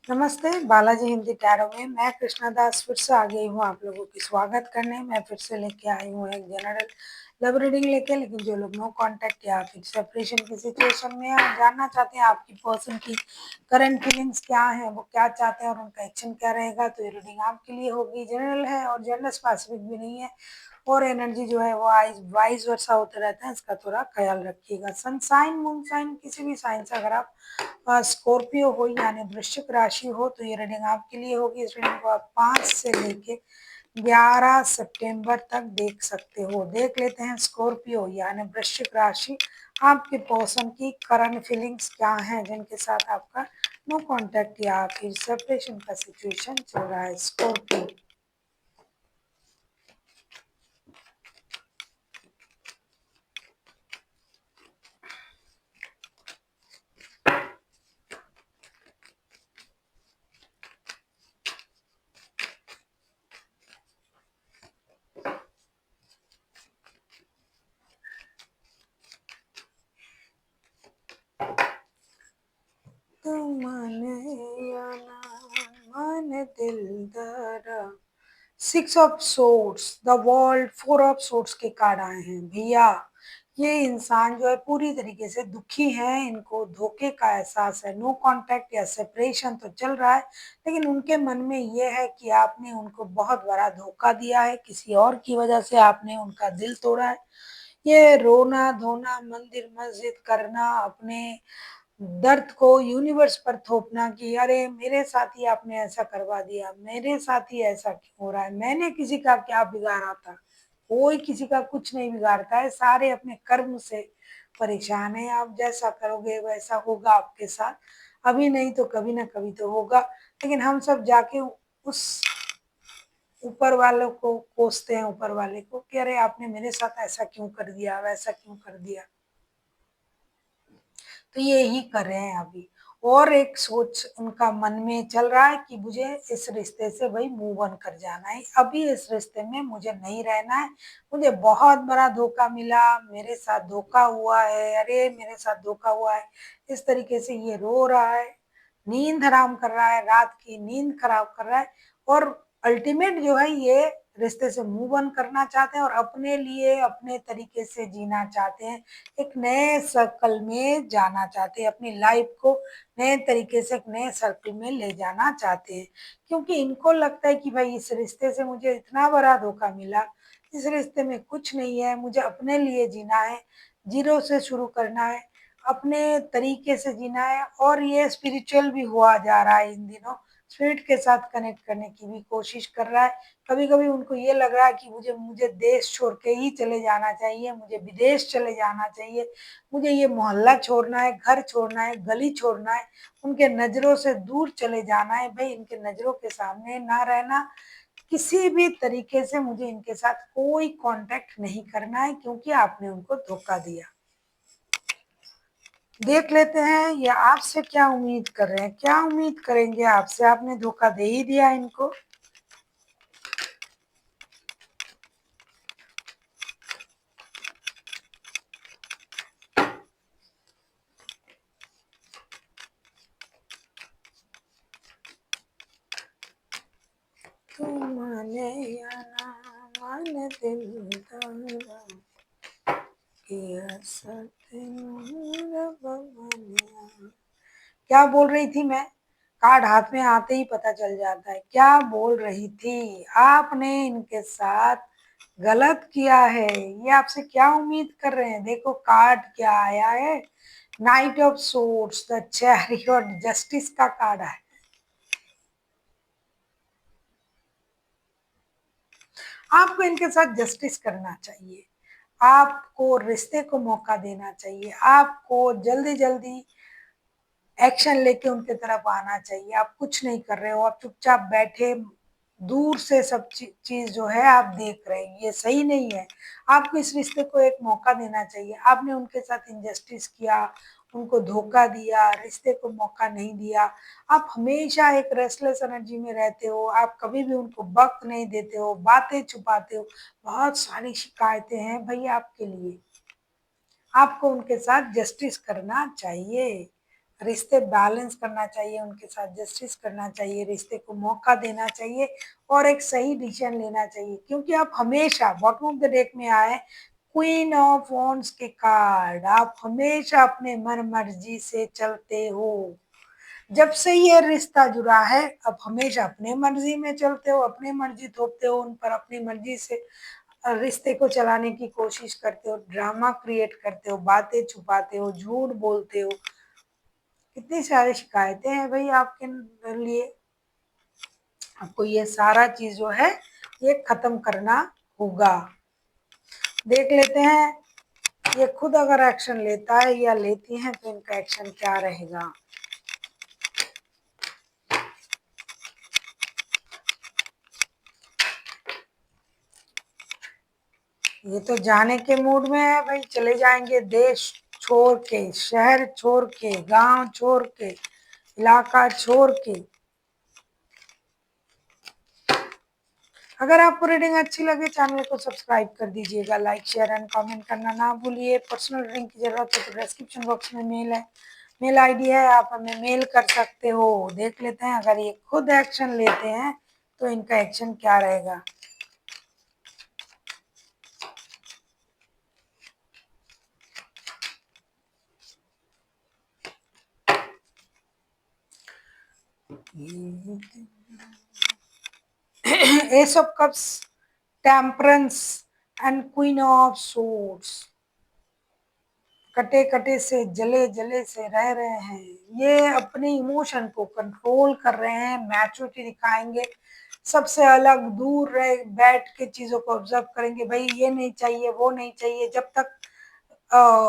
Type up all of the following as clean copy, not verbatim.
नमस्ते, बालाजी हिंदी टैरो में मैं कृष्णा दास फिर से आ गई हूँ आप लोगों की स्वागत करने। मैं फिर से लेके आई हूँ एक जनरल लव रीडिंग लेके। लेकिन जो लोग नो कांटेक्ट या फिर सेपरेशन की सिचुएशन में हैं और जानना चाहते हैं आपकी पर्सन की करंट फीलिंग्स क्या है, वो क्या चाहते हैं और उनका एक्शन क्या रहेगा, तो ये रीडिंग आपके लिए होगी। जनरल है और जनरल स्पेसिफिक भी नहीं है, और एनर्जी जो है वो आइज वाइज वर्षा होता रहता है, इसका थोड़ा ख्याल रखिएगा। सन साइन मून साइन किसी भी साइन से अगर आप स्कॉर्पियो हो यानी वृश्चिक राशि हो तो ये रीडिंग आपके लिए होगी। इस रीडिंग को आप 5 से लेके 11 सितंबर तक देख सकते हो। देख लेते हैं स्कॉर्पियो यानी वृश्चिक राशि, आपके पर्सन की करंट फीलिंग्स क्या हैं जिनके साथ आपका नो कांटेक्ट या फिर सेपरेशन का सिचुएशन चल रहा है। स्कॉर्पियो, तुमने या ना मन दिलदारा। 6 of swords, the world, 4 of swords के कार्ड आए हैं। भैया ये इंसान जो है पूरी तरीके से दुखी है, इनको धोखे का एहसास है। नो कांटेक्ट या सेपरेशन तो चल रहा है, लेकिन उनके मन में ये है कि आपने उनको बहुत बड़ा धोखा दिया है, किसी और की वजह से आपने उनका दिल तोड़ा है। ये रोना धोना, मंदिर मस्जिद करना, अपने दर्द को यूनिवर्स पर थोपना कि अरे मेरे साथ ही आपने ऐसा करवा दिया, मेरे साथ ही ऐसा क्यों हो रहा है, मैंने किसी का क्या बिगाड़ा था। कोई किसी का कुछ नहीं बिगाड़ता है, सारे अपने कर्म से परेशान है। आप जैसा करोगे वैसा होगा आपके साथ, अभी नहीं तो कभी ना कभी तो होगा। लेकिन हम सब जाके उस ऊपर वालों को कोसते हैं, ऊपर वाले को कि अरे आपने मेरे साथ ऐसा क्यों कर दिया, वैसा क्यों कर दिया। तो ये ही कर रहे हैं अभी। और एक सोच उनका मन में चल रहा है कि मुझे इस रिश्ते से भाई मूव ऑन कर जाना है, अभी इस रिश्ते में मुझे नहीं रहना है। मुझे बहुत बड़ा धोखा मिला, मेरे साथ धोखा हुआ है, अरे मेरे साथ धोखा हुआ है। इस तरीके से ये रो रहा है, नींद हराम कर रहा है, रात की नींद खराब कर रहा है। और अल्टीमेट जो है ये रिश्ते से मूव ऑन करना चाहते हैं और अपने लिए अपने तरीके से जीना चाहते हैं, एक नए सर्कल में जाना चाहते हैं, अपनी लाइफ को नए तरीके से एक नए सर्कल में ले जाना चाहते हैं। क्योंकि इनको लगता है कि भाई इस रिश्ते से मुझे इतना बड़ा धोखा मिला, इस रिश्ते में कुछ नहीं है, मुझे अपने लिए जीना है, जीरो से शुरू करना है, अपने तरीके से जीना है। और ये स्पिरिचुअल भी हुआ जा रहा है इन दिनों, स्पिरिट के साथ कनेक्ट करने की भी कोशिश कर रहा है। कभी कभी उनको ये लग रहा है कि मुझे मुझे देश छोड़ के ही चले जाना चाहिए, मुझे विदेश चले जाना चाहिए, मुझे ये मोहल्ला छोड़ना है, घर छोड़ना है, गली छोड़ना है, उनके नज़रों से दूर चले जाना है। भाई इनके नज़रों के सामने ना रहना, किसी भी तरीके से मुझे इनके साथ कोई कांटेक्ट नहीं करना है, क्योंकि आपने उनको धोखा दिया। देख लेते हैं ये आपसे क्या उम्मीद कर रहे हैं, क्या उम्मीद करेंगे आपसे, आपने धोखा दे ही दिया इनको। तुमने या ना मन दिलदारा किया सतनूर बमनिया। क्या बोल रही थी मैं, कार्ड हाथ में आते ही पता चल जाता है क्या बोल रही थी। आपने इनके साथ गलत किया है, ये आपसे क्या उम्मीद कर रहे हैं। देखो कार्ड क्या आया है, night of swords, the chariot, justice का कार्ड है। आपको इनके साथ जस्टिस करना चाहिए, आपको रिश्ते को मौका देना चाहिए, आपको जल्दी जल्दी एक्शन लेके उनके तरफ आना चाहिए। आप कुछ नहीं कर रहे हो, आप चुपचाप बैठे दूर से सब चीज जो है आप देख रहे हैं, ये सही नहीं है। आपको इस रिश्ते को एक मौका देना चाहिए। आपने उनके साथ इनजस्टिस किया, उनको धोखा दिया, रिश्ते को मौका नहीं दिया। आप हमेशा एक रेस्टलेस एनर्जी में रहते हो, आप कभी भी उनको वक्त नहीं देते हो, बातें छुपाते हो। बहुत सारी शिकायतें हैं भैया आपके लिए, आपको उनके साथ जस्टिस करना चाहिए। रिश्ते बैलेंस करना चाहिए, उनके साथ जस्टिस करना चाहिए, रिश्ते को मौका देना चाहिए और एक सही डिसीजन लेना चाहिए, क्योंकि आप हमेशा बॉटम ऑफ द डेक में आए क्वीन ऑफ वॉन्ड्स के कार्ड, आप हमेशा अपने मन मर्जी से चलते हो। जब से ये रिश्ता जुड़ा है अब हमेशा अपने मर्जी में चलते हो, अपनी मर्जी थोपते हो उन पर, अपनी मर्जी से रिश्ते को चलाने की कोशिश करते हो, ड्रामा क्रिएट करते हो, बातें छुपाते हो, झूठ बोलते हो। कितनी सारी शिकायतें हैं भाई आपके लिए। आपको ये सारा चीज जो है ये खत्म करना होगा। देख लेते हैं ये खुद अगर एक्शन लेता है या लेती है तो इनका एक्शन क्या रहेगा। ये तो जाने के मूड में है भाई, चले जाएंगे देश छोड़ के, शहर छोड़ के, गांव छोड़ के, इलाका छोड़ के। अगर आपको रीडिंग अच्छी लगे चैनल को सब्सक्राइब कर दीजिएगा, लाइक शेयर एंड कमेंट करना ना भूलिए। पर्सनल रीडिंग की जरूरत है तो डिस्क्रिप्शन बॉक्स में मेल है, मेल आईडी है, आप हमें मेल कर सकते हो। देख लेते हैं अगर ये खुद एक्शन लेते हैं तो इनका एक्शन क्या रहेगा। S of cups, temperance and queen of swords. कटे कटे से, जले जले से रह रहे हैं, ये अपने इमोशन को कंट्रोल कर रहे हैं, मैच्योरिटी दिखाएंगे, सबसे अलग दूर रह बैठ के चीजों को ऑब्जर्व करेंगे। भाई ये नहीं चाहिए, वो नहीं चाहिए, जब तक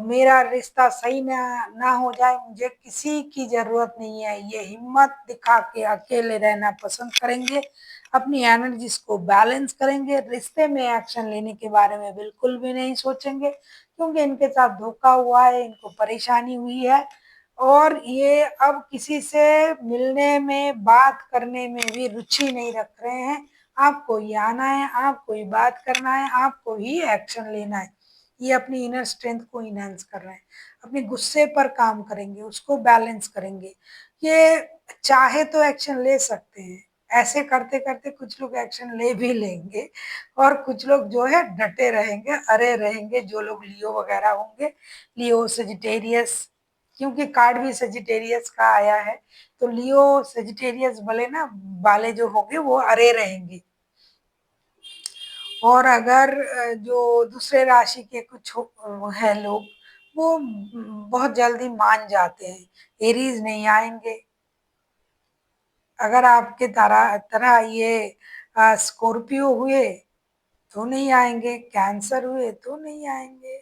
मेरा रिश्ता सही ना हो जाए मुझे किसी की जरूरत नहीं है। ये हिम्मत दिखा के अकेले रहना पसंद करेंगे, अपनी एनर्जीज को बैलेंस करेंगे, रिश्ते में एक्शन लेने के बारे में बिल्कुल भी नहीं सोचेंगे, क्योंकि इनके साथ धोखा हुआ है, इनको परेशानी हुई है और ये अब किसी से मिलने में, बात करने में भी रुचि नहीं रख रहे हैं। आपको ही आना है, आपको ही बात करना है, आपको ही एक्शन लेना है। ये अपनी इनर स्ट्रेंथ को इनहेंस कर रहे हैं, अपने गुस्से पर काम करेंगे, उसको बैलेंस करेंगे। ये चाहे तो एक्शन ले सकते हैं, ऐसे करते करते कुछ लोग एक्शन ले भी लेंगे और कुछ लोग जो है डटे रहेंगे, अरे रहेंगे, जो लोग लियो वगैरह होंगे, लियो सजिटेरियस, क्योंकि कार्ड भी सजिटेरियस का आया है, तो लियो सजिटेरियस भले ना वाले जो होंगे वो अरे रहेंगे। और अगर जो दूसरे राशि के कुछ है लोग, वो बहुत जल्दी मान जाते हैं, एरीज नहीं आएंगे। अगर आपके तरह तरह ये स्कॉर्पियो हुए तो नहीं आएंगे, कैंसर हुए तो नहीं आएंगे,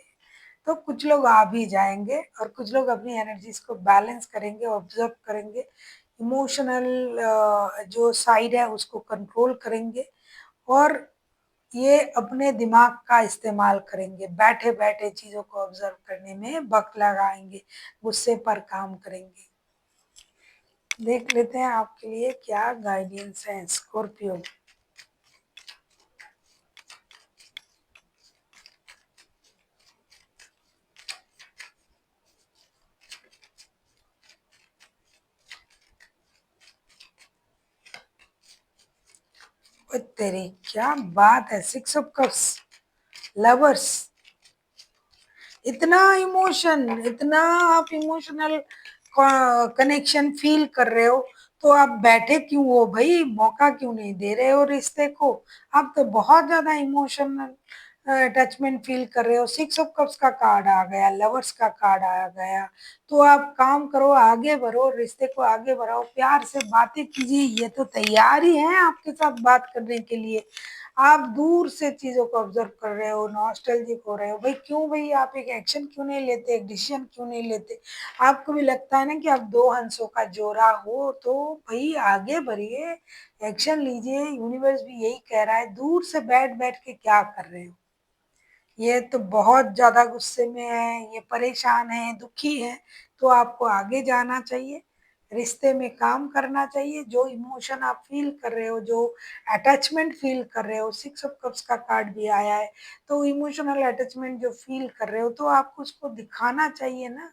तो कुछ लोग आ भी जाएंगे और कुछ लोग अपनी एनर्जीज को बैलेंस करेंगे, ऑब्जर्व करेंगे, इमोशनल जो साइड है उसको कंट्रोल करेंगे और ये अपने दिमाग का इस्तेमाल करेंगे, बैठे बैठे चीजों को ऑब्जर्व करने में वक्त लगाएंगे, गुस्से पर काम करेंगे। देख लेते हैं आपके लिए क्या गाइडेंस है स्कॉर्पियो। तेरी क्या बात है, 6 ऑफ कप्स, लवर्स, इतना इमोशन, इतना आप इमोशनल कनेक्शन फील कर रहे हो, तो आप बैठे क्यों हो भाई, मौका क्यों नहीं दे रहे हो रिश्ते को। आप तो बहुत ज्यादा इमोशनल अटैचमेंट फील कर रहे हो। 6 ऑफ कप्स का कार्ड आ गया, लवर्स का कार्ड आ गया, तो आप काम करो, आगे बढ़ो, रिश्ते को आगे बढ़ाओ, प्यार से बातें कीजिए, ये तो तैयार ही है आपके साथ बात करने के लिए। आप दूर से चीजों को ऑब्जर्व कर रहे हो, नॉस्टैल्जिक हो रहे हो। भाई क्यों भाई, आप एक एक्शन क्यों नहीं लेते, एक डिसीजन क्यों नहीं लेते। आपको भी लगता है ना कि आप दो हंसों का जोड़ा हो, तो भाई आगे बढ़िए, एक्शन लीजिए। यूनिवर्स भी यही कह रहा है, दूर से बैठ बैठ के क्या कर रहे हो। ये तो बहुत ज्यादा गुस्से में है, ये परेशान है, दुखी है, तो आपको आगे जाना चाहिए, रिश्ते में काम करना चाहिए। जो इमोशन आप फील कर रहे हो, जो अटैचमेंट फील कर रहे हो, 6 ऑफ कप्स का कार्ड भी आया है, तो इमोशनल अटैचमेंट जो फील कर रहे हो तो आपको उसको दिखाना चाहिए ना,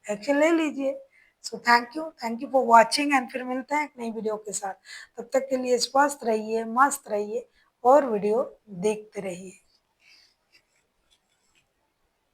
एक्शन ले लीजिए। So thank you for watching and फिर मिलते हैं एक नई वीडियो के साथ। तब तक के लिए स्वस्थ रहिए, मस्त रहिए और वीडियो देखते रहिए।